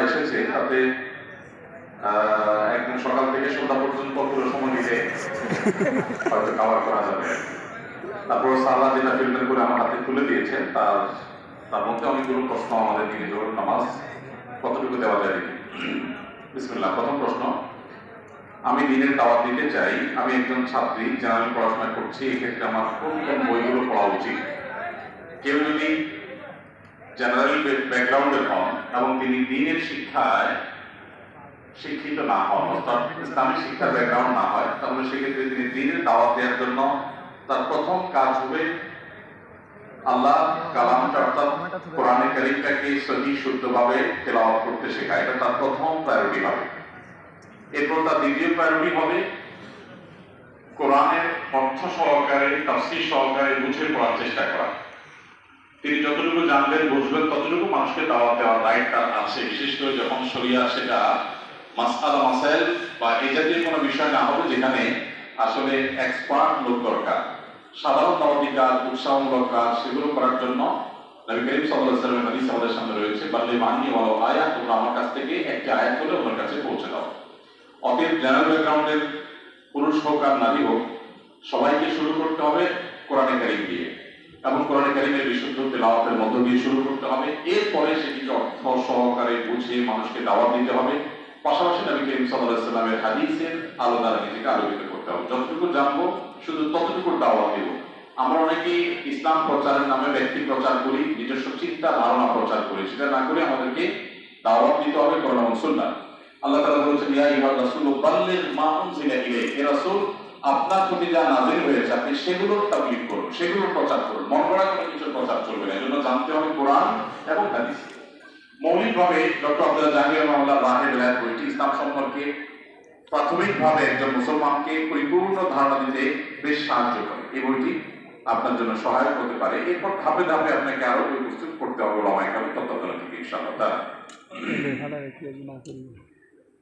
এসেছে তাতে একদিন সকাল থেকে সন্ধ্যা পর্যন্ত পুরো সময় নিতে হয়তো কভার করা যাবে। তারপর সারা যেটা ফিল্টার করে আমার হাতে তুলে দিয়েছেন তার মধ্যে অনেকগুলো প্রশ্ন আমাদের দিকে জোর নামাজ কতটুকু দেওয়া যায় দেখি। বিসমিল্লাহ। প্রথম প্রশ্ন, আমি দিনের দাওয়াত দিতে চাই। আমি একজন ছাত্রী, জেনারেল পড়াশোনা করছি। এক্ষেত্রে আমার কোন কোন বইগুলো পড়া উচিত? কেউ যদি জেনারেল ব্যাকগ্রাউন্ডের হন এবং তিনি দিনের শিক্ষায় শিক্ষিত না হন, অর্থাৎ ইসলামিক শিক্ষার ব্যাকগ্রাউন্ড না হয়, তাহলে সেক্ষেত্রে তিনি দিনের দাওয়াত দেওয়ার জন্য তার প্রথম কাজ হবে আল্লাহ কালামটা অর্থাৎ কোরআনে কারীমটাকে সহি শুদ্ধভাবে তেলাওয়াত করতে শেখা। এটা তার প্রথম প্রায়োরিটি হবে। এরপর তার দ্বিতীয় প্রায়োরিটি হবে কোরআনের অর্থ সহকারে, তাফসীর সহকারে বুঝে পড়ার চেষ্টা করা। তিনি যতটুকু জানবেন বুঝবেন ততটুকু মানুষকে দাওয়াত দেওয়ার দায়িত্ব আছে, বিশেষ করে যখন শরিয়া সেটা মাসআলা মাসাইল বা এই জাতীয় কোনো বিষয় না হবে যেখানে আসলে এক্সপার্ট লোক দরকার। সাধারণ দাওয়াতি কাজ, উৎসাহমূলক কাজ, সেগুলো করার জন্য নবী করিম সাল্লাল্লাহু আলাইহি ওয়াসাল্লামের হাদিস আমাদের সামনে রয়েছে, বাল্লিগু আন্নী ওয়ালাউ আয়া, তোমরা আমার কাছ থেকে একটি আয়াত হলে ওনার কাছে পৌঁছে দাও। অতএব জেনারেল ব্যাকগ্রাউন্ডের পুরুষ হোক আর নারী হোক, সবাইকে শুরু করতে হবে কোরআনে কারীম দিয়ে এবং কোরআনে কারীমের বিশুদ্ধ তেলাওয়াতের মধ্য দিয়ে শুরু করতে হবে। এরপরে সেটিকে অর্থ সহকারে বুঝে মানুষকে দাওয়াত দিতে হবে। পাশাপাশি নবী করিম সাল্লাল্লাহু আলাইহি ওয়াসাল্লামের হাদিসের আলো দ্বারা নিজেকে আলোকিত করতে হবে। যতটুকু জানবো শুধু ততটুকু দাওয়াত দেব। আমরা অনেকেই ইসলাম প্রচারের নামে ব্যক্তি প্রচার করি, নিজস্ব চিন্তা ধারণা প্রচার করি। সেটা না করে আমাদেরকে দাওয়াত দিতে হবে কোরআন এবং সুন্নাহ। আল্লাহ তাআলা বলেছেন, ইয়া আইয়ুহার রাসূলু বাল্লিগ মা উনজিলা ইলাইকা, হে রাসূল আপনার প্রতি যা নাযিল হয়েছে আপনি সেগুলোর তাবলীগ করুন, সেগুলোর প্রচার করুন। মন গড়া কোনো কিছুর প্রচার চলবে না। এজন্য জানতে হবে কোরআন এবং হাদিস। মৌলিকভাবে ডক্টর আব্দুল্লাহ জাহাঙ্গীর রহমাতুল্লাহ রাহের বেলায়েত বইটি ইসলাম সম্পর্কে প্রাথমিকভাবে একজন মুসলমানকে পরিপূর্ণ ধারণা দিতে বেশ সাহায্য করে। এই বইটি আপনার জন্য সহায়ক হতে পারে। এরপর ধাপে ধাপে আপনাকে আরো বই প্রস্তুত করতে হবে ওলামায়ে কেরামের তত্ত্বাবধানে থেকে ইনশাআল্লাহ।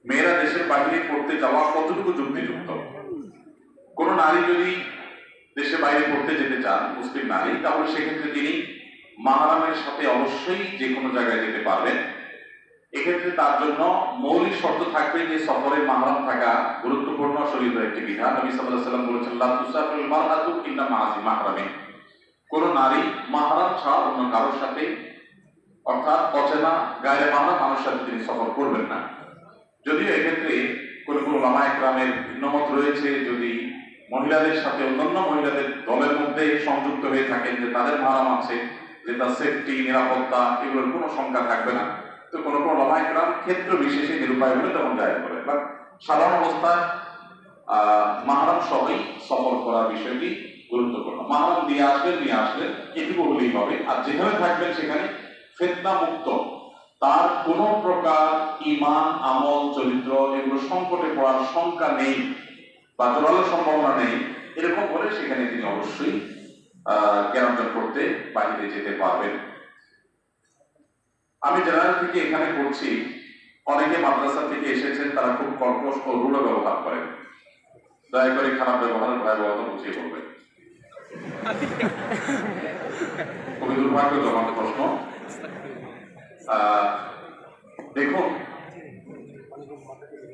মেয়েরা দেশের বাইরে পড়তে যাওয়া কতটুকু যুক্তিযুক্ত? কোন নারী যদি দেশের বাইরে পড়তে যেতে চান, মুসলিম নারী, তাহলে সেক্ষেত্রে তিনি মাহরামের সাথে অবশ্যই যে কোনো জায়গায় যেতে পারবেন। এক্ষেত্রে তার জন্য মৌলিক শর্ত থাকবে যে সফরে মাহরাম থাকা গুরুত্বপূর্ণ শরীয়তের একটি বিধান। নবী সাল্লাল্লাহু আলাইহি ওয়াসাল্লাম বলেছেন, লা তুসাফিরুল মারআতু ইল্লা মা'আ যি মাহরামিন। কোন নারী মাহরাম ছাড়া অন্য কারোর সাথে, অর্থাৎ অচেনা গায়রে মাহরাম মানুষের সাথে তিনি সফর করবেন না। যদিও এক্ষেত্রে কোন কোন ওলামায়ে কেরামের ভিন্নমত রয়েছে, যদি মহিলাদের সাথে অন্যান্য মহিলাদের দলের মধ্যে সংযুক্ত হয়ে থাকেন যে তাদের মাহরাম আছে, যে তার সেফটি, নিরাপত্তা এগুলোর কোনো সংখ্যা থাকবে না। তো কোন কোন ওলামায়ে কেরাম ক্ষেত্র বিশেষে নিরুপায় হলে তখন জায়েজ করে। বাট সাধারণ অবস্থায় মাহরাম সহই সফর করার বিষয়টি গুরুত্বপূর্ণ। মাহরাম নিয়ে আসলেন এটুকু হলেই হবে। আর যেখানে থাকবেন সেখানে ফিতনা মুক্ত, তার কোন প্রকার ঈমান, আমল, চরিত্র এগুলো সংকটে পড়ার শঙ্কা নেই বা জোরালো সম্ভাবনা নেই, এরকম হলে সেখানে তিনি অবশ্যই জ্ঞান অর্জন করতে বাইরে যেতে পারবেন। আমি জেনারেল থেকে এখানে পড়ছি, অনেকে মাদ্রাসা থেকে এসেছেন, তারা খুব কর্কশ ও রূঢ় ব্যবহার করেন। দয়া করে খারাপ ব্যবহারের ভয়াবহতা বুঝিয়ে বলবেন। খুবই দুর্ভাগ্যজনক প্রশ্ন। দেখুন,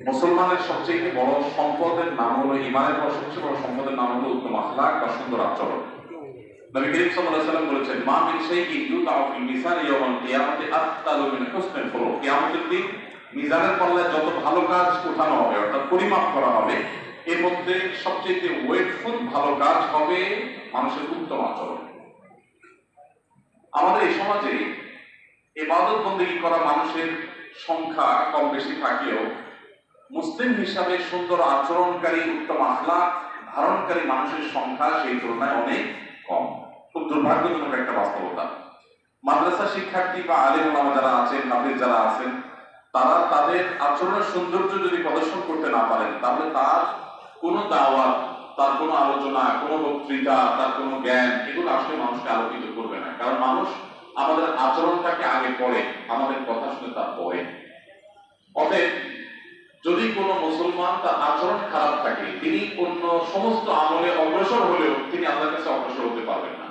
মুসলমানের সবচেয়ে বড় সম্পদের নাম হলো ঈমানের পর সবচেয়ে বড় সম্পদের নাম হলো উত্তম আখলাক বা সুন্দর আচরণ। নবী করিম সাল্লাল্লাহু আলাইহি ওয়াসাল্লাম বলেছেন, মা মিন শাইইন ইউদাউ ফিল মিজান ইয়াওমাল কিয়ামাতি আফদালু মিন হুসনিল খুলুক। কিয়ামতের দিন মিজানের পাল্লায় যত ভালো কাজ উঠানো হবে, অর্থাৎ পরিমাপ করা হবে, এর মধ্যে সবচেয়ে ওয়েটফুল ভালো কাজ হবে মানুষের উত্তম আচরণ। আমাদের এই সমাজে ইবাদত বন্দেগী করা মানুষের সংখ্যা কম বেশি থাকলেও মুসলিম হিসাবে সুন্দর আচরণকারী, উত্তম আখলাক ধারণকারী মানুষের সংখ্যা সেই তুলনায় অনেক কম। খুব দুর্ভাগ্যজনক একটা বাস্তবতা। মাদ্রাসা শিক্ষার্থী বা আলেম ওলামা যারা আছেন, হাফেজ যারা আছেন, তারা তাদের আচরণের সৌন্দর্য যদি প্রদর্শন করতে না পারেন, তাহলে তার কোনো দাওয়াত, তার কোনো আলোচনা, কোনো বক্তৃতা, তার কোনো জ্ঞান এগুলো আসলে মানুষকে আলোকিত করবে না। কারণ মানুষ আমাদের আচরণটাকে আগে পড়ে, আমাদের কথা শুনে তার পড়ে। অতএব যদি কোনো মুসলমান তার আচরণ খারাপ থাকে, তিনি অন্য সমস্ত আমলে অগ্রসর হলেও তিনি আল্লাহর কাছে অগ্রসর হতে পারবেন না।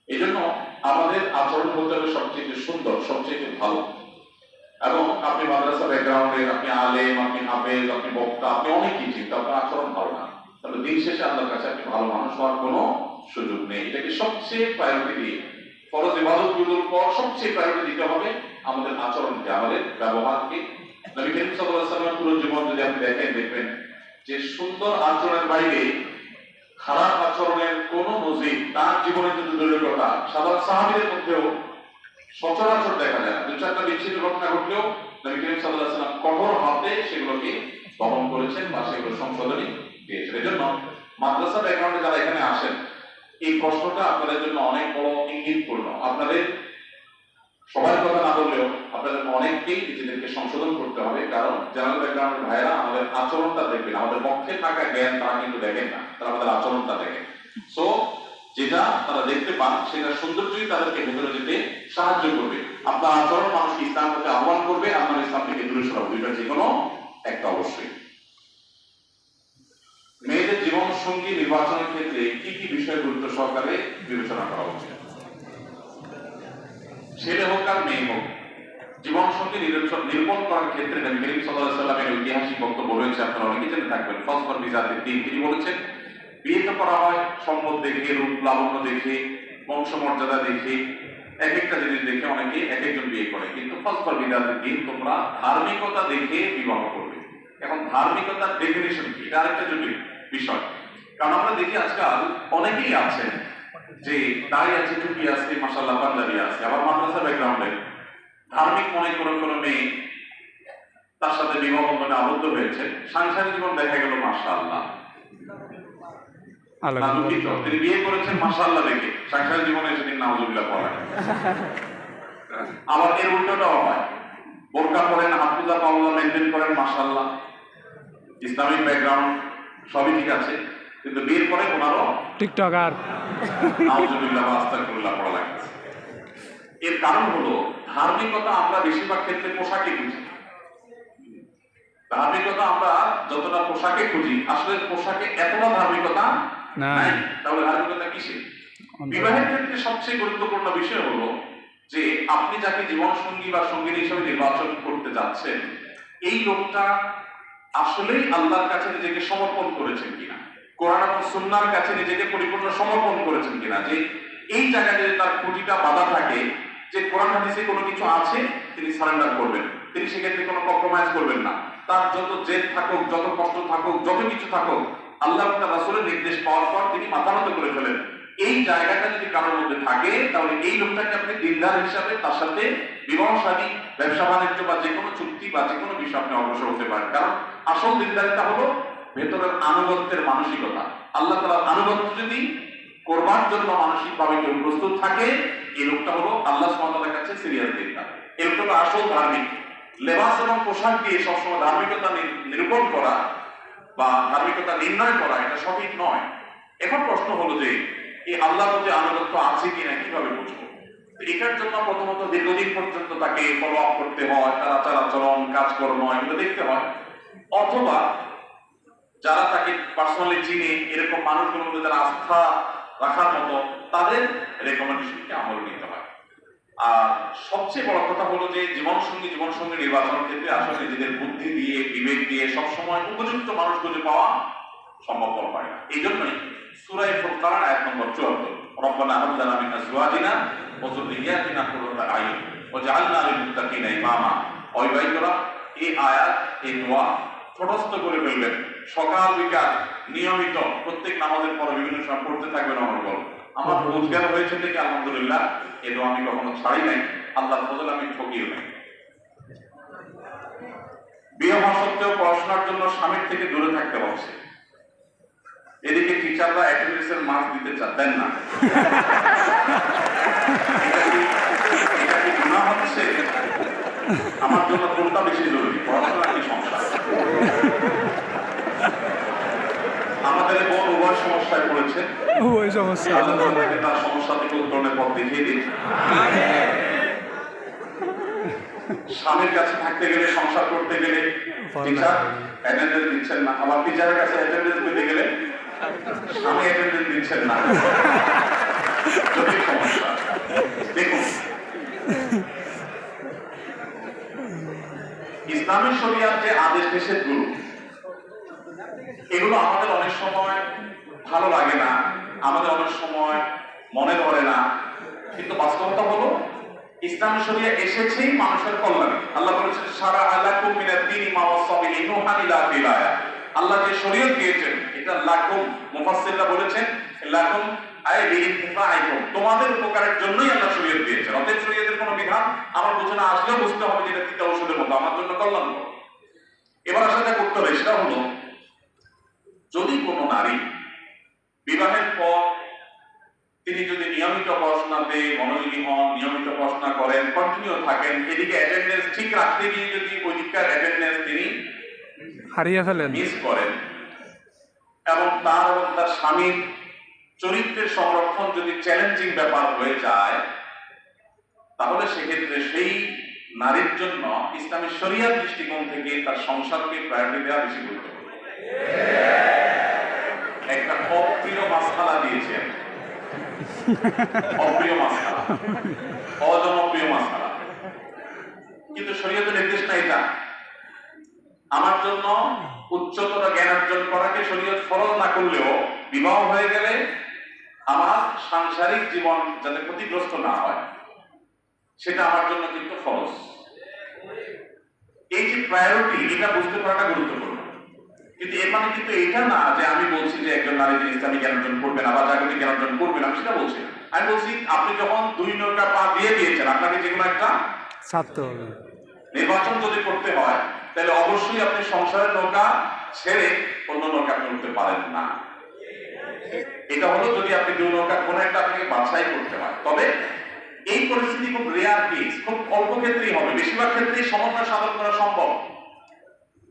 এই জন্য আমাদের আচরণ হতে হবে সবচেয়ে সুন্দর, সবচেয়ে ভালো। এবং আপনি মাদ্রাসা ব্যাকগ্রাউন্ডের, আপনি আলেম, আপনি হাফেজ, আপনি বক্তা, আপনি অনেক কিছু, কিন্তু আপনার আচরণ ভালো না, তাহলে দিন শেষে আল্লাহর কাছে আপনি ভালো মানুষ হওয়ার কোনো সুযোগ নেই। এটাকে সবচেয়ে প্রায়োরিটি দিয়ে ফরজ ইবাদতগুলোর পর সবচেয়ে প্রায়োরিটি দিতে হবে আমাদের আচরণকে, আমাদের ব্যবহারকে। নবী করিম সাল্লাল্লাহু আলাইহি ওয়াসাল্লামের পুরো জীবন যদি আপনি দেখেন, দেখবেন যে সুন্দর আচরণের বাইরে খারাপ আচরণের কোন নজির তার জীবনে যদি দূরের কথা, সাধারণ সাহাবীদের মধ্যেও সচরাচর দেখা যায় না। দু চারটা বিচ্ছিন্ন ঘটনা ঘটলেও নবী করিম সাল্লাল্লাহু আলাইহি ওয়াসাল্লাম কঠোর হাতে সেগুলোকে দমন করেছেন বা সেগুলো সংশোধনী দিয়েছেন। এই জন্য মাদ্রাসা ব্যাকগ্রাউন্ডে যারা এখানে আসেন, এই প্রশ্নটা আপনাদের জন্য অনেক বড় ইঙ্গিতপূর্ণ। আপনাদের সবার কথা না বললেও আপনাদের অনেককেই নিজেদেরকে সংশোধন করতে হবে, কারণ জেনারেল ব্যাকগ্রাউন্ডের ভাইয়েরা আমাদের আচরণটা দেখবেন, আমাদের পক্ষে থাকা জ্ঞান তারা কিন্তু দেখেন না, তারা আমাদের আচরণটা দেখেন। সো যেটা তারা দেখতে পান সেটা সৌন্দর্যই তাদেরকে ভেতরে যেতে সাহায্য করবে। আপনার আচরণ মানুষকে ইসলাম করতে আহ্বান করবে, আপনার ইসলাম থেকে দূরে সরাবে, দুইটা যে কোনো একটা অবশ্যই। মেয়েদের জীবন সঙ্গী নির্বাচনের ক্ষেত্রে কি কি বিষয় গুরুত্ব সহকারে বিবেচনা করা উচিত? ছেলে হোক আর মেয়ে হোক, জীবন সঙ্গী নিরূপণ করার ক্ষেত্রে নবী করিম সাল্লাল্লাহু আলাইহি ওয়াসাল্লামের ঐতিহাসিক বক্তব্য রয়েছে, আপনারা অনেকে জেনে থাকবেন। ফসফর বিজাতির দিন, তিনি বলেছেন বিয়ে তো করা হয় সম্পদ দেখে, রূপ লাবণ্য দেখে, বংশমর্যাদা দেখে, এক একটা জিনিস দেখে অনেকে এক একজন বিয়ে করে, কিন্তু ফসফর বিজাতির দিন তোমরা ধার্মিকতা দেখে বিবাহ করবে। এখন ধার্মিকতার ডেফিনিশন কি, এটা আরেকটা জটিল বিষয়। কারণ আমরা দেখি আজকাল অনেকেই আছেন যে দাঁড়িয়ে আছে, টুপি আছে, মাশাআল্লাহ পাঞ্জাবি আছে, আবার মাদ্রাসা ব্যাকগ্রাউন্ডে ধার্মিক মনে করে কোনো মেয়ে তার সাথে বিবাহ বন্ধনে আবদ্ধ হয়েছে, সাংসারিক জীবন দেখা গেল মাশাআল্লাহ, তিনি বিয়ে করেছেন মাশাআল্লাহ দেখে, সাংসারিক জীবনে সেদিন নাউজুবিল্লাহ পড়া। আবার এর উল্টোটাও হয়, বোরকা পরেন, হাফিজা পাওয়া মেনটেন করেন মাশাআল্লাহ, ইসলামিক ব্যাকগ্রাউন্ড সবই ঠিক আছে, কিন্তু বিয়ের পরে ওনারও টিকটকার নাউজুবিল্লাহ বা আস্তাগফিরুল্লাহ পড়া লাগছে। এর কারণ হলো ধার্মিকতা আমরা বেশিরভাগ ক্ষেত্রে পোশাকে খুঁজি। ধার্মিকতা আমরা যতটা পোশাকে খুঁজি, আসলে পোশাকে এতটা ধার্মিকতা নাই। তাহলে ধার্মিকতা কিসে? বিবাহের ক্ষেত্রে সবচেয়ে গুরুত্বপূর্ণ বিষয় হলো যে আপনি যাকে জীবন সঙ্গী বা সঙ্গিনী হিসেবে নির্বাচন করতে যাচ্ছেন, এই লোকটা আসলেই আল্লাহর কাছে নিজেকে সমর্পণ করেছেন কিনা, কোরআন এবং সুন্নাহর কাছে নিজেকে পরিপূর্ণ সমর্পণ করেছেন কিনা। যে এই জায়গায় যদি তার খুঁটিটা বাধা থাকে যে কোরআন হাদিসে কোনো কিছু আছে, তিনি সারেন্ডার করবেন, তিনি সেক্ষেত্রে কোনো কম্প্রোমাইজ করবেন না। তার যত জেদ থাকুক, যত কষ্ট থাকুক, যত কিছু থাকুক, আল্লাহ এবং তার রাসূলের নির্দেশ পাওয়ার পর তিনি মাথা নত করে ফেলেন। এই জায়গাটা যদি কারোর মধ্যে থাকে, তাহলে এই লোকটাকে আপনি দিনদার হিসাবে তার সাথে বিবাহ শাদী, ব্যবসা বাণিজ্য বা যে কোনো চুক্তি বা যে কোনো বিষয় আপনি অগ্রসর হতে পারেন। কারণ আসল দিনদারিতা হলো ভেতরের আনুগত্যের মানসিকতা। আল্লাহ তাআলার আনুগত্য যদি করবার জন্য মানসিকভাবে কেউ প্রস্তুত থাকে, এই লোকটা হলো আল্লাহ সুবহানাহু ওয়া তাআলার কাছে সিরিয়াস দিনদার। এই লোকটা হলো আসল ধার্মিক। লেবাস এবং পোশাক দিয়ে সবসময় ধার্মিকতা নিরূপণ করা বা ধার্মিকতা নির্ণয় করা, এটা সঠিক নয়। এখন প্রশ্ন হলো যে এই আল্লাহর প্রতি আনুগত্য আছে কিনা কিভাবে বুঝবো? এটার জন্য প্রথমত দীর্ঘদিন পর্যন্ত তাকে ফলো আপ করতে হয়, তার আচার আচরণ, কাজকর্ম এগুলো দেখতে হয়, অথবা যারা তাকে পার্সোনালি চিনে এরকম মানুষগুলোর মধ্যে যারা আস্থা রাখার মতো, তাদের রেকমেন্ডেশনকে আমল নিতে হয়। আর সবচেয়ে বড় কথা হলো যে জীবন সঙ্গী নির্বাচনের ক্ষেত্রে আসলে নিজেদের বুদ্ধি দিয়ে, বিবেক দিয়ে সবসময় উপযুক্ত মানুষ খুঁজে পাওয়া সম্ভবপর হয় না। এই জন্যই সূরা ফুরকান আয়াত নম্বর 74, রব্বানা হাব লানা মিন আজওয়াজিনা ওয়া যুররিয়াতিনা কুররাতা আয়ুন ওয়াজআলনা লিল মুত্তাকিনা ইমামা। অবিবাহিতরা এই আয়াত, এই দোয়া ছোটস্থ করে ফেলবেন, সকাল বিকাল নিয়মিত প্রত্যেক নামাজের পরে বিভিন্ন সময় পড়তে থাকবেন। আমার রোজগার হয়েছে থেকে আলহামদুলিল্লাহ, এ দোয়া আমি কখনো ছাড়ি নাই, আল্লাহর ফজল আমি ঠকিও নাই। বিয়ে হওয়া সত্ত্বেও পড়াশোনার জন্য স্বামীর থেকে দূরে থাকতে হচ্ছে, এদিকে টিচাররা অ্যাটেন্ডেন্সের মার্ক দিতে দেন না, এটা কি গুনাহ হচ্ছে? আমার জন্য কোনটা বেশি জরুরি, পড়াশোনা কি সমস্যা? আমাদের বোন উভয় সমস্যায় পড়েছে, তার সমস্যা থেকে উত্তরণের পথ দেখিয়ে দিন। স্বামীর কাছে থাকতে গেলে, সংসার করতে গেলে টিচার অ্যাটেন্ডেন্স দিচ্ছেন না, আবার টিচারের কাছে অ্যাটেন্ডেন্স পেতে গেলে স্বামী অ্যাটেন্ডেন্স দিচ্ছেন না, জটিল সমস্যা। দেখুন ইসলামী শরিয়ার যে আদেশ নিষেধগুলো, এগুলো আমাদের অনেক সময় ভালো লাগে না, আমাদের অনেক সময় মনে ধরে না, কিন্তু বাস্তবতা হলো ইসলামী শরিয়া এসেছেই মানুষের কল্যাণে। আল্লাহ বলেছেন সারা আলাকুম মিনাদ দীনি মা ওয়াসা বিহি নূহান ইলা বিলায়া। আল্লাহ যে শরীয়ত দিয়েছেন এটা লাকুম, মুফাসসিররা বলেছেন লাকুম আই বিইনতিফাইকুম, তোমাদের উপকারের জন্যই আল্লাহ শরীয়ত দিয়েছেন। অতএব শরীয়তের কোনো বিধান আমার বোঝানো আসলেও বুঝতে হবে যে এটা তিতা ওষুধের মতো আমার জন্য কল্যাণকর। এবার আসলে যা করতে হবে সেটা হলো, যদি কোনো নারী বিবাহের পর তিনি যদি নিয়মিত পড়াশোনাতে মনোযোগী হন, নিয়মিত পড়াশোনা করেন, কন্টিনিউ থাকেন, এদিকে অ্যাটেন্ডেন্স ঠিক রাখতে গিয়ে যদি ওই দিককার অ্যাটেন্ডেন্স তিনি হারিয়ে ফেলেন, মিস করেন, এবং তার এবং তার স্বামীর চরিত্রের সংরক্ষণ যদি চ্যালেঞ্জিং ব্যাপার হয়ে যায়, তাহলে সেক্ষেত্রে সেই নারীর জন্য ইসলামী শরিয়ার দৃষ্টিকোণ থেকে তার সংসারকে প্রায়োরিটি দেওয়া বেশি গুরুত্বপূর্ণ। একটা অপ্রিয় মাসআলা দিয়েছে, অপ্রিয় মাসআলা, অজনপ্রিয় মাসআলা, কিন্তু শরীয়তের নির্দেশ না এটা। আমার জন্য উচ্চতর জ্ঞান অর্জন করাকে শরীয়ত ফরজ না করলেও বিবাহ হয়ে গেলে আমার সাংসারিক জীবন যাতে ক্ষতিগ্রস্ত না হয় সেটা আমার জন্য কিন্তু ফরজ। এই যে প্রায়োরিটি, এটা বুঝতে পারাটা গুরুত্বপূর্ণ। কিন্তু এর মানে কিন্তু এটা না যে আমি বলছি যে একজন নারী তিনি ইসলামিক জ্ঞান অর্জন করবেন আবার জাগতিক জ্ঞান অর্জন করবেন, আমি সেটা বলছি না। আমি বলছি আপনি যখন দুই নৌকা পা দিয়ে দিয়েছেন, আপনাকে যেগুলো একটা ছাড়তে হবে। নির্বাচন যদি করতে হয় তাহলে অবশ্যই আপনি সংসারের নৌকা ছেড়ে অন্য নৌকা আপনি উঠতে পারেন না। এটা হলো যদি আপনি দুই নৌকা কোনো একটা আপনাকে বাছাই করতে হয়। তবে এই পরিস্থিতি খুব রেয়ার কেস, খুব অল্প ক্ষেত্রেই হবে, বেশিরভাগ ক্ষেত্রেই সমন্বয় সাধন করা সম্ভব।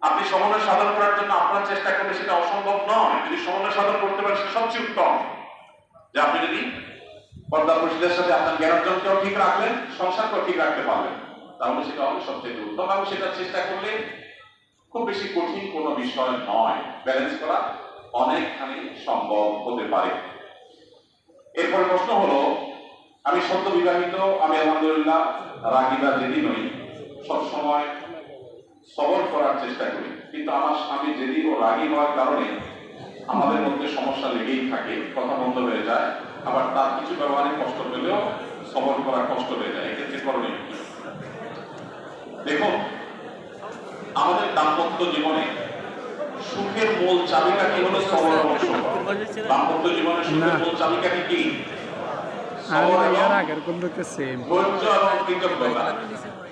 আপনি সমন্বয় সাধন করার জন্য আপনার চেষ্টা করলে সেটা অসম্ভব নয়। যদি সমন্বয় সাধন করতে পারেন সেটা সবচেয়ে উত্তম, যে আপনি যদি পর্দা পুরুষদের সাথে আপনার জ্ঞান অর্জনকেও ঠিক রাখলেন, সংসারকেও ঠিক রাখতে পারলেন, তাহলে সেটা হবে সবচেয়ে উত্তম। এবং সেটা চেষ্টা করলে খুব বেশি কঠিন কোনো বিষয় নয়, ব্যালেন্স করা অনেকখানি সম্ভব হতে পারে। এরপরে প্রশ্ন হলো, আমি সদ্য বিবাহিত, আমি আলহামদুলিল্লাহ রাগী বা জেদি নই, সবসময় সবর করার চেষ্টা করি, কিন্তু আমার স্বামী জেদি ও রাগী হওয়ার কারণে আমাদের মধ্যে সমস্যা লেগেই থাকে, কথা বন্ধ হয়ে যায়, আবার তার কিছু ব্যবহারে কষ্ট পেলেও সবর করা কষ্ট হয়ে যায়। এক্ষেত্রে করণীয় কি? দেখুন, আমাদের দাম্পত্য জীবনে সুখের মূল চাবিকাঠি হলো সবর এবং সবর। দাম্পত্য জীবনের সুখের মূল চাবিকাঠি কি? ধৈর্য এবং কৃতজ্ঞতা।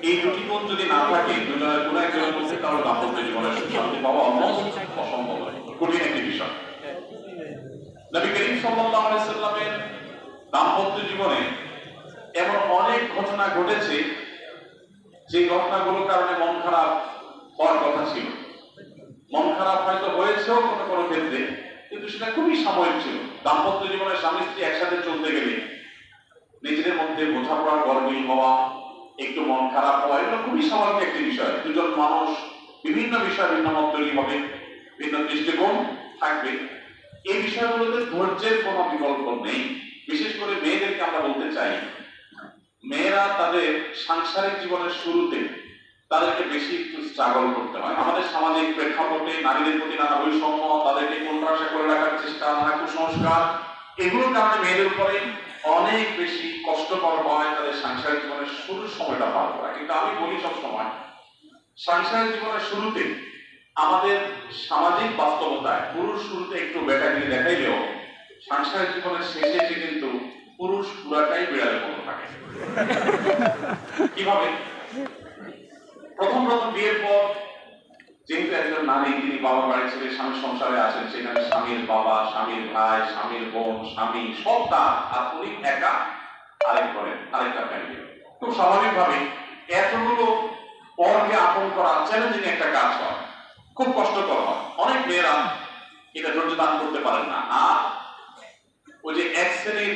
এই দুটি গুণ যদি না থাকে দুজনের কোনো একজনের মধ্যে, তাহলে দাম্পত্য জীবনের সুখ শান্তি পাওয়া অলমোস্ট অসম্ভব, কঠিন একটি বিষয়। নবী করিম সাল্লাল্লাহু আলাইহি সাল্লামের দাম্পত্য জীবনে এমন অনেক ঘটনা ঘটেছে যে ঘটনাগুলোর কারণে মন খারাপ হওয়ার কথা ছিল। মন খারাপ হয়তো হয়েছেও কোনো কোনো ক্ষেত্রে, কিন্তু সেটা খুবই সাময়িক ছিল। দাম্পত্য জীবনে স্বামী স্ত্রী একসাথে চলতে গেলে নিজেদের মধ্যে বোঝাপড়া গড়বড় হওয়া, একটু মন খারাপ হওয়া, এগুলো খুবই স্বাভাবিক একটি বিষয়। দুজন মানুষ বিভিন্ন বিষয়ে ভিন্ন মত তৈরি হবে, ভিন্ন দৃষ্টিকোণ থাকবে। এই বিষয়গুলোতে ধৈর্যের কোনো বিকল্প নেই। বিশেষ করে মেয়েদেরকে আমরা বলতে চাই, মেয়েরা তাদের সাংসারিক জীবনের শুরুতে তাদেরকে বেশি একটু স্ট্রাগল করতে হয়। আমাদের সামাজিক প্রেক্ষাপটে নারীদের প্রতি নানা বৈষম্য, তাদেরকে কোণঠাসা করে রাখার চেষ্টা, নানা কুসংস্কার, এগুলোর কারণে মেয়েদের উপরে অনেক বেশি কষ্টকর হয় তাদের সাংসারিক জীবনের শুরুর সময়টা পার করা। কিন্তু আমি বলি সবসময়, সাংসারিক জীবনের শুরুতে আমাদের সামাজিক বাস্তবতায় পুরুষ শুরুতে একটু বেটাগিরি দেখাইলেও সাংসারিক জীবনের শেষে এসে কিন্তু পুরুষ পুরাটাই বিড়ালের মতো থাকে। কিভাবে? প্রথম বিয়ের পর যেহেতু একজন নারী, তিনি বাবা বাড়ি ছেড়ে স্বামীর সংসারে আছেন, সেখানে স্বামীর বাবা, স্বামীর ভাই, স্বামীর বোন, স্বামী সব তার, আর উনি একা আরেকটা ফ্যামিলি। খুব স্বাভাবিকভাবে এতগুলো পরকে আপন করা চ্যালেঞ্জিং একটা কাজ হয়, খুব কষ্টকর হয়। অনেক মেয়েরা এটা ধৈর্য দান করতে পারেন না। আর ওই যে এক শ্রেণীর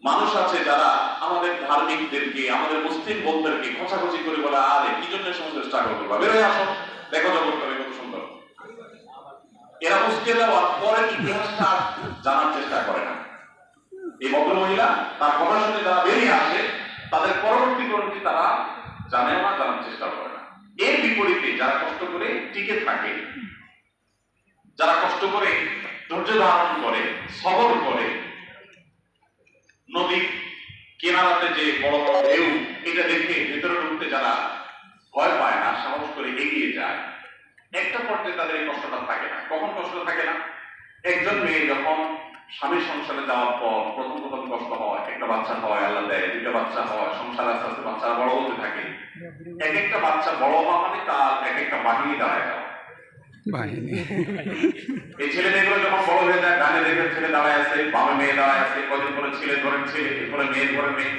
মানুষ আছে যারা আমাদের ধার্মিকদেরকে, আমাদের মুসলিম বোনদেরকে খোঁচাখুচি করে বলে, আরে কি জন্য সমস্ত স্ট্রাগল করবা, বেরোয় আসো, দেখো জগৎ করে কত সুন্দর। এরা মুসকে দেওয়ার পরে ইতিহাসটা জানার চেষ্টা করে না। এই ভদ্র মহিলা তার কথা শুনে যারা বেরিয়ে আসে, তাদের পরবর্তী তারা জানেও না, জানার চেষ্টা করে না। এর বিপরীতে টিকে থাকে, যারা কষ্ট করে ধৈর্য ধারণ করে, সবর করে, নদীর কেনারাতে যে বড় বড় ঢেউ এটা দেখে ভেতরে ঢুকতে যারা ভয় পায় না, সাহস করে এগিয়ে যায়, একটা পর্যায়ে তাদের এই কষ্টটা থাকে না। কখন কষ্ট থাকে না? একজন মেয়ে যখন স্বামীর সংসারে যাওয়ার পর প্রথম প্রথম কষ্ট হয়, একটা বাচ্চা হয়, আল্লাহ দেয়, দুইটা বাচ্চা হয়, সংসার আস্তে আস্তে বাচ্চারা বড় হতে থাকে। এক একটা বাচ্চা বড় হওয়া মানে তার এক একটা বাহিনী দাঁড়ায় যাওয়া। বাহিনী এই ছেলে মেয়েগুলো যখন বড় হয়ে যায়, ডানে দেখে ছেলে দাঁড়ায় আছে, বামে মেয়ে দাঁড়ায় আছে, কদিন পরে ছেলে ধরেন ছেলে, এরপরে মেয়ের ঘরে মেয়ে,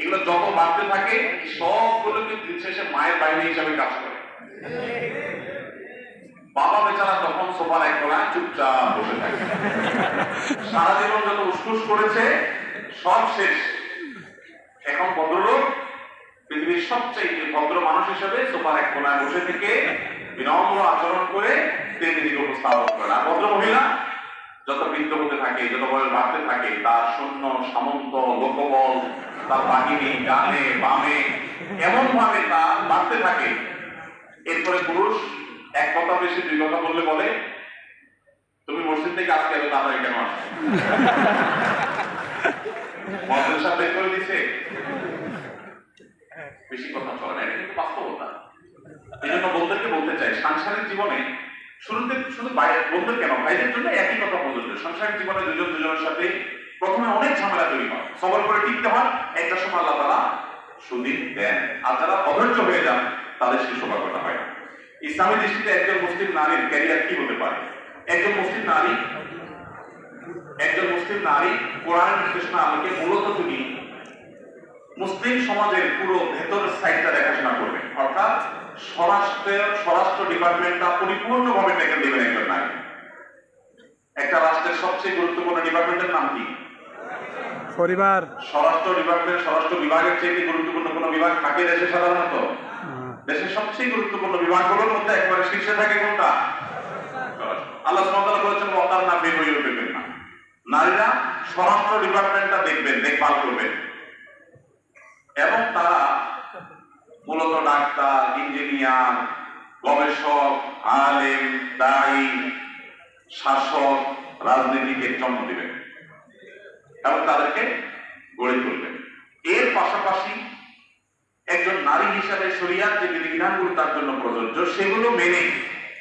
এগুলো যত বাড়তে থাকে সবগুলোকে দিন শেষে মায়ের বাহিনী হিসাবে কাজ করে। বাবা বেচারা তখন সোফার এক কোনায় চুপচাপ বসে থাকে, সারা জীবন যত উসকুস করেছে সব শেষ। এখন ভদ্রলোক পৃথিবীর সবচেয়ে ভদ্র মানুষ হিসেবে সোফার এক কোনায় বসে থেকে বিনম্র আচরণ করে তিনি নিজেকে উপস্থাপন করেন। আর ভদ্র মহিলা যত বৃদ্ধ হতে থাকে, যত বয়স বাড়তে থাকে, তার সৈন্য সামন্ত লোকবল, তার বাহিনী ডানে বামে এমন ভাবে তার বাড়তে থাকে। এরপরে পুরুষ এক কথা বেশি দুই কথা বললে বলে, তুমি মসজিদ থেকে আজকে এত তাড়াতাড়ি কেন আসছো? মাদ্রাসা বের করে দিছে, বেশি কথা চলে না, এটা কিন্তু বাস্তবতা। এই জন্য বন্ধুদেরকে বলতে চাই, সাংসারিক জীবনে শুরুতে শুধু বন্ধুদের কেন, ভাইদের জন্য একই কথা বলতে, সাংসারিক জীবনে দুজন দুজনের সাথে প্রথমে অনেক ঝামেলা তৈরি হয়, সবর করে টিকতে হয়, একটা সময় আল্লাহ তাআলা সুদিন দেন। আর যারা অধৈর্য হয়ে যান তাদের সেই সৌভাগ্যটা হয় না। ইসলামী দৃষ্টিতে একজন মুসলিম নারীর ক্যারিয়ার কি হতে পারে? একজন মুসলিম নারী কোরআনের নির্দেশনা আলোকে মূলত তিনি মুসলিম সমাজের পুরো ভেতরের সাইডটা দেখাশোনা করবেন, অর্থাৎ স্বরাষ্ট্র ডিপার্টমেন্টটা পরিপূর্ণভাবে টেকেন দিবেন একজন নারী। একটা রাষ্ট্রের সবচেয়ে গুরুত্বপূর্ণ ডিপার্টমেন্টের নাম কি? পরিবার। স্বরাষ্ট্র ডিপার্টমেন্ট, স্বরাষ্ট্র বিভাগের চেয়ে গুরুত্বপূর্ণ কোন বিভাগ থাকে দেশে? সাধারণত দেশের সবচেয়ে গুরুত্বপূর্ণ বিভাগগুলোর মধ্যে একবারে শীর্ষে থাকে কোনটা? আল্লাহ সুবহানাহু ওয়া তাআলা বলেছেন ওয়াকারনা ফি বুয়ুতিকুন্না, নারীরা স্বরাষ্ট্র ডিপার্টমেন্টটা দেখবেন, দেখভাল করবেন। এবং তারা মূলত ডাক্তার, ইঞ্জিনিয়ার, গবেষক, আলেম, দায়ী, শাসক, রাজনীতিকে জন্ম দিবেন এবং তাদেরকে গড়ে তুলবেন। এর পাশাপাশি একজন নারী হিসাবে শরিয়ার যে বিধিবিধানগুলো তার জন্য প্রযোজ্য সেগুলো মেনে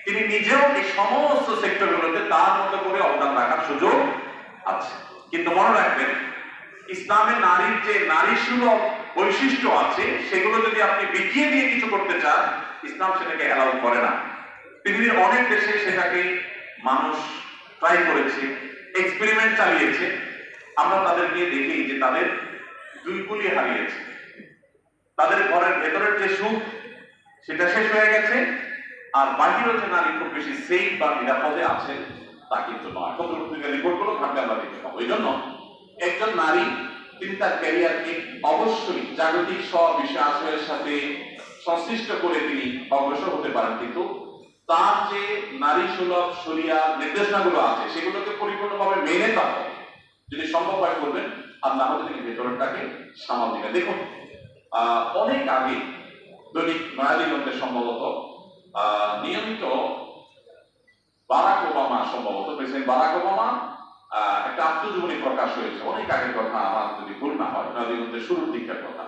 তিনি নিজেও এই সমস্ত সেক্টরগুলোতে তার মতো করে অবদান রাখার সুযোগ আছে। কিন্তু মনে রাখবেন, ইসলামে নারীর যে নারী সুলভ বৈশিষ্ট্য আছে সেগুলো যদি আপনি বিকিয়ে দিয়ে কিছু করতে চান, ইসলাম সেটাকে অ্যালাউ করে না। পৃথিবীর অনেক দেশে সেটাকে মানুষ ট্রাই করেছে, এক্সপেরিমেন্ট চালিয়েছে। আমরা তাদেরকে দেখি যে তাদের দুই কুলি হারিয়েছে, তাদের ঘরের ভেতরের যে সুখ সেটা শেষ হয়ে গেছে, আর বাহিরেও যে নারী খুব বেশি সেফ বা নিরাপদে আছে তা কিন্তু নয়। পত্রিকা রিপোর্টগুলো থাকলে আমরা দেখতে পাবো। এই জন্য একজন নারী তিনি তার ক্যারিয়ারকে অবশ্যই জাগতিক সব বিষয়ের সাথে সংশ্লিষ্ট করে তিনি অগ্রসর হতে পারেন, কিন্তু তার যে নারী সুলভ শরিয়ার নির্দেশনাগুলো আছে সেগুলোকে পরিপূর্ণভাবে মেনে তারপর যদি সম্ভব হয় করবেন, আর না হলে তিনি ভেতরটাকে সামাল দিবেন। দেখুন, অনেক আগে দৈনিক নয়াদিগন্তে সম্ভবত নিয়মিত বারাক ওবামা, সম্ভবত প্রেসিডেন্ট বারাক ওবামা একটা আত্মজীবনী প্রকাশ হয়েছে, অনেক আগের কথা, আমার যদি ভুল না হয় নয়াদিগন্তের শুরুর দিকটার কথা।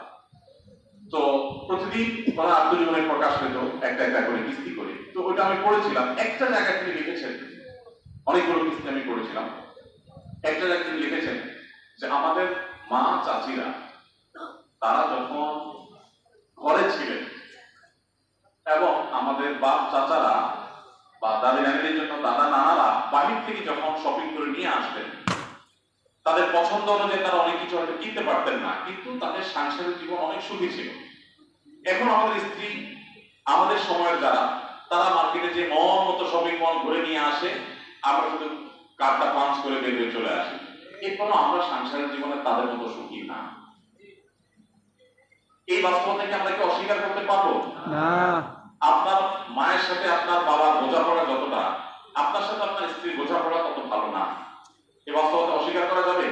তো প্রতিদিন তারা আত্মজীবনী প্রকাশ পেত একটা একটা করে কিস্তি করে। তো ওইটা আমি পড়েছিলাম। একটা জায়গায় তিনি লিখেছেন, অনেকগুলো কিস্তি আমি পড়েছিলাম, একটা জায়গায় তিনি লিখেছেন যে আমাদের মা চাচিরা তারা যখন ঘরে ছিলেন এবং আমাদের বাপ চাচারা বা দাদি নানিদের জন্য দাদা নানারা বাহির থেকে যখন শপিং করে নিয়ে আসতেন, তাদের পছন্দ অনুযায়ী তারা অনেক কিছু হয়তো কিনতে পারতেন না, কিন্তু তাদের সাংসারিক জীবন অনেক সুখী ছিল। এখন আমাদের স্ত্রী, আমাদের সময়ের যারা, তারা মার্কেটে যে মন মতো শপিং মল ঘুরে নিয়ে আসে, আমরা শুধু কার্ডটা পাঞ্চ করে বের হয়ে চলে আসি। এরপরও আমরা সাংসারিক জীবনে তাদের মতো সুখী না। এই বাস্তবতাকে আমরা কি অস্বীকার করতে পারবো না? আপনার মায়ের সাথে আপনার বাবার বোঝাপড়া যতটা, আপনার সাথে আপনার স্ত্রীর বোঝাপড়া তত ভালো না। এই বাস্তবতা অস্বীকার করা যাবে?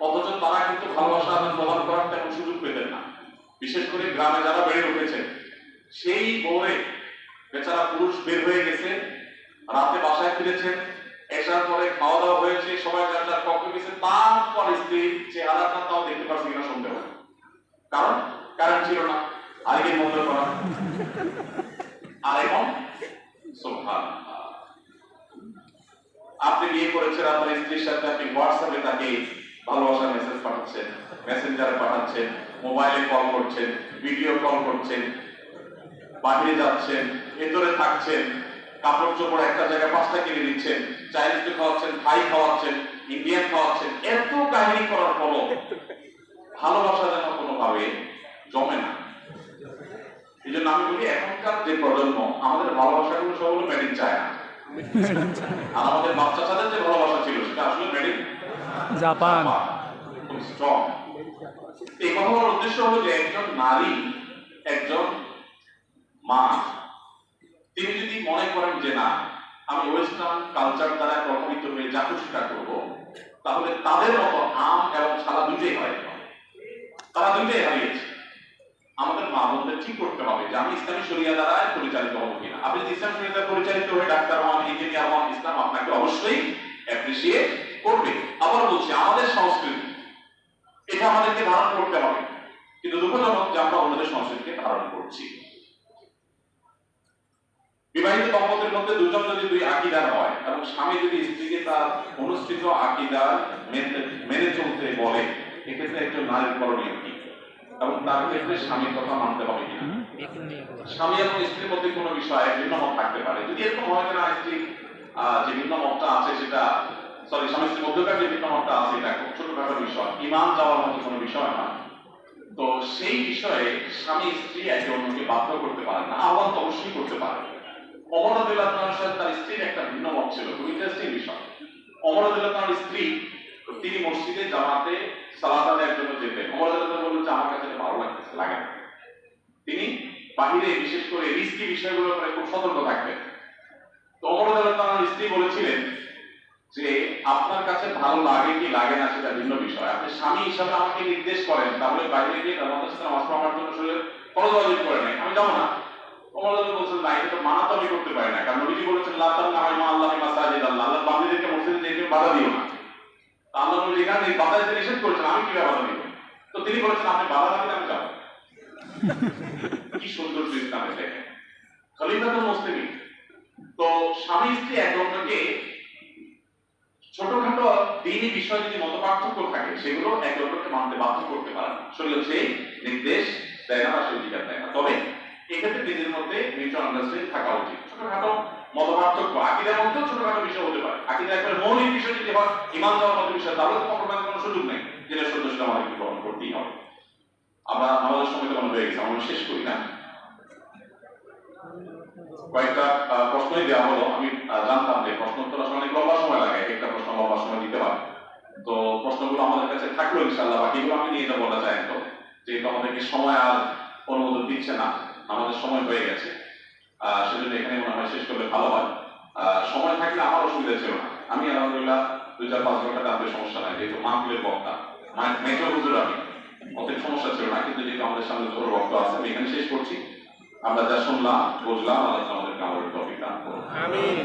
অথচ তারা কিন্তু ভালোবাসা আদান প্রদান করার তেমন সুযোগ পেতেন না। বিশেষ করে গ্রামে যারা বেড়ে উঠেছেন, সেই বউরে বেচারা পুরুষ বের হয়ে গেছে, রাতে বাসায় ফিরেছেন, এসার পরে খাওয়া দাওয়া হয়েছে, সবাই যার যার কক্ষে গেছে, তারপর স্ত্রী চেহারাটা তাও দেখতে পারছে কিনা সন্দেহ, কারণ কারেন্ট ছিল না, আরেকদিন বন্ধ করা। আর এখন সুবহানাল্লাহ, আপনি বিয়ে করেছেন, আপনার স্ত্রীর সাথে আপনি হোয়াটসঅ্যাপে তাকে ভালোবাসার মেসেজ পাঠাচ্ছেন, মেসেঞ্জারে পাঠাচ্ছেন, মোবাইলে কল করছেন, ভিডিও কল করছেন, বাইরে যাচ্ছেন, ভেতরে থাকছেন, কাপড় চোপড় একটা জায়গায় 5টা কিনে দিচ্ছেন, চাইনিজ খাওয়াচ্ছেন, থাই খাওয়াচ্ছেন, ইন্ডিয়ান খাওয়াচ্ছেন, এত কাহিনী করার পরও ভালোবাসা যেন কোনোভাবে জমে না। এই জন্য আমি বলি এখনকার যে প্রজন্ম, আমাদের ভালোবাসাগুলো সব হলো মেড ইন চায়না, আর আমাদের বাচ্চা চাদের যে ভালোবাসা ছিল সেটা আসলে মেড ইন জাপান। খুব স্ট্রং। এই কথা বলার উদ্দেশ্য হলো যে একজন নারী, একজন মা, তিনি যদি মনে করেন যে না আমি ওয়েস্টার্ন কালচার দ্বারা প্রভাবিত হয়ে যা খুশিটা করবো, তাহলে তাদের মতো আম এবং ছালা দুইটাই হয়, তারা দুইটাই হারিয়েছে। আমাদের মা বোনদের ঠিক করতে হবে যে আমি ইসলামী শরিয়া দ্বারা পরিচালিত হবো কিনা। আপনি যদি ইসলাম শরিয়া দ্বারা পরিচালিত হয়ে ডাক্তার হন, ইঞ্জিনিয়ার হন, ইসলাম আপনাকে অবশ্যই অ্যাপ্রিসিয়েট করবে। আবার বলছি, আমাদের সংস্কৃতি এটা আমাদেরকে ধারণ করতে হবে, কিন্তু দুঃখজনক যে আমরা অন্যদের সংস্কৃতিকে ধারণ করছি। বিবাহিত দম্পতির মধ্যে দুজন যদি দুই আকীদার হয় এবং স্বামী যদি স্ত্রীকে তার অনুষ্ঠিত আকীদার মেনে চলতে বলে, এক্ষেত্রে একজন নারীর করণীয় কি এবং তার ক্ষেত্রে স্বামীর কথা মানতে হবে কিনা। স্বামী এবং স্ত্রীর মধ্যে কোনো বিষয়ে ভিন্ন মত থাকতে পারে, যদি এরকম হয় না স্ত্রী যে ভিন্ন মতটা আছে সেটা স্বামী স্ত্রীর মধ্যকার যে ভিন্ন মতটা আছে এটা খুব ছোটখাটো বিষয়, ইমান যাওয়ার মতো কোনো বিষয় না, তো সেই বিষয়ে স্বামী স্ত্রী একে অন্যকে বাধ্য করতে পারে না, আহ্বান তো অবশ্যই করতে পারে। ওমর রাদিয়াল্লাহু তাআলার সাথে তার স্ত্রীর একটা ভিন্ন মত ছিল, খুব ইন্টারেস্টিং বিষয়। ওমর রাদিয়াল্লাহু তাআলার স্ত্রী তিনি মসজিদে জামাতে সালাত আদায়ের জন্য যেতেন। ওমর রাদিয়াল্লাহু তাআলা বললেন যে আমার কাছে ভালো লাগতেছে, লাগে না। তিনি বাহিরে বিশেষ করে রিস্কি বিষয়গুলোর উপরে খুব সতর্ক থাকতেন। তো ওমর রাদিয়াল্লাহু তাআলার স্ত্রী বলেছিলেন যে আপনার কাছে ভালো লাগে কি লাগে না সেটা ভিন্ন বিষয়, আপনি স্বামী হিসাবে আমাকে নির্দেশ করেন, তাহলে বাইরে গিয়ে নামাজ পড়ার জন্য শরীরে ফরজ ওয়াজিব করে নেই, আমি যাবো না। ওমর রাদিয়াল্লাহু বলছেন না, এটা তো মানা তো আমি করতে পারি না, কারণ নবীজি বলেছেন লা তামনাউ মা আল্লাহি মাসাজিদ আল্লাহ, আল্লাহর বান্দাদেরকে মসজিদে যেতে বাধা দিও না। আল্লাহ নবী এখানে বাধা দিতে নিষেধ করেছেন, আমি কিভাবে বাধা দিব? তো তিনি বলেছেন আপনি বাধা না দিলে আমি যাবো। কি সুন্দর ইসলামে দেখেন, খলিফাতুল মুসলিমিন। তো স্বামী স্ত্রী একে অন্যকে ছোটখাটো দ্বীনি বিষয় যদি মত পার্থক্য থাকে সেগুলো একে অন্যকে মানতে বাধ্য করতে পারে না, শরীয়ত সেই নির্দেশ দেয় না বা সেই অধিকার দেয় না। তবে এক্ষেত্রে নিজের মধ্যে মিউচুয়াল আন্ডারস্ট্যান্ডিং থাকা উচিত। ছোটখাটো মত পার্থক্য আকিদার মধ্যেও ছোটখাটো বিষয় হতে পারে, আকিদা একবারে মৌলিক বিষয় যদি হয়, ইমান যাওয়ার মতো বিষয়, তাহলে তো কম্প্রোমাইজ কোনো সুযোগ নেই, যেটা সত্য সেটা আমাদেরকে গ্রহণ করতেই হবে। আমরা আমাদের সময় তো মনে হয়ে গেছে, আমরা শেষ করি না, কয়েকটা প্রশ্নই দেওয়া হলো। আমি জানতাম যে প্রশ্ন উত্তর আসলে অনেক লম্বা সময় লাগে, একটা প্রশ্ন লম্বা সময় দিতে পারে, তো প্রশ্নগুলো আমাদের কাছে থাকলো ইনশাআল্লাহ, বাকিগুলো আমি নিয়ে যাবো বলা যায় তো, যেহেতু আমাদেরকে সময় আর অনুমোদন দিচ্ছে না, আমাদের সময় হয়ে গেছে, সেজন্য এখানে মনে হয় শেষ করলে ভালো হয়। সময় থাকলে আমার অসুবিধা ছিল না, আমি আলহামদুলিল্লাহ 2-4-5 ঘন্টা টানতে সমস্যা নাই, যেহেতু মাহফিলের বক্তা মেজো হুজুর আমি, অতএব সমস্যা ছিল না। কিন্তু যেহেতু আমাদের সামনে ছোট বক্তা আছে, আমি এখানে শেষ করছি। আমরা যা শুনলাম বুঝলাম, আল্লাহ আমাদেরকে আমাদের টপিক দান করুন। আমিন।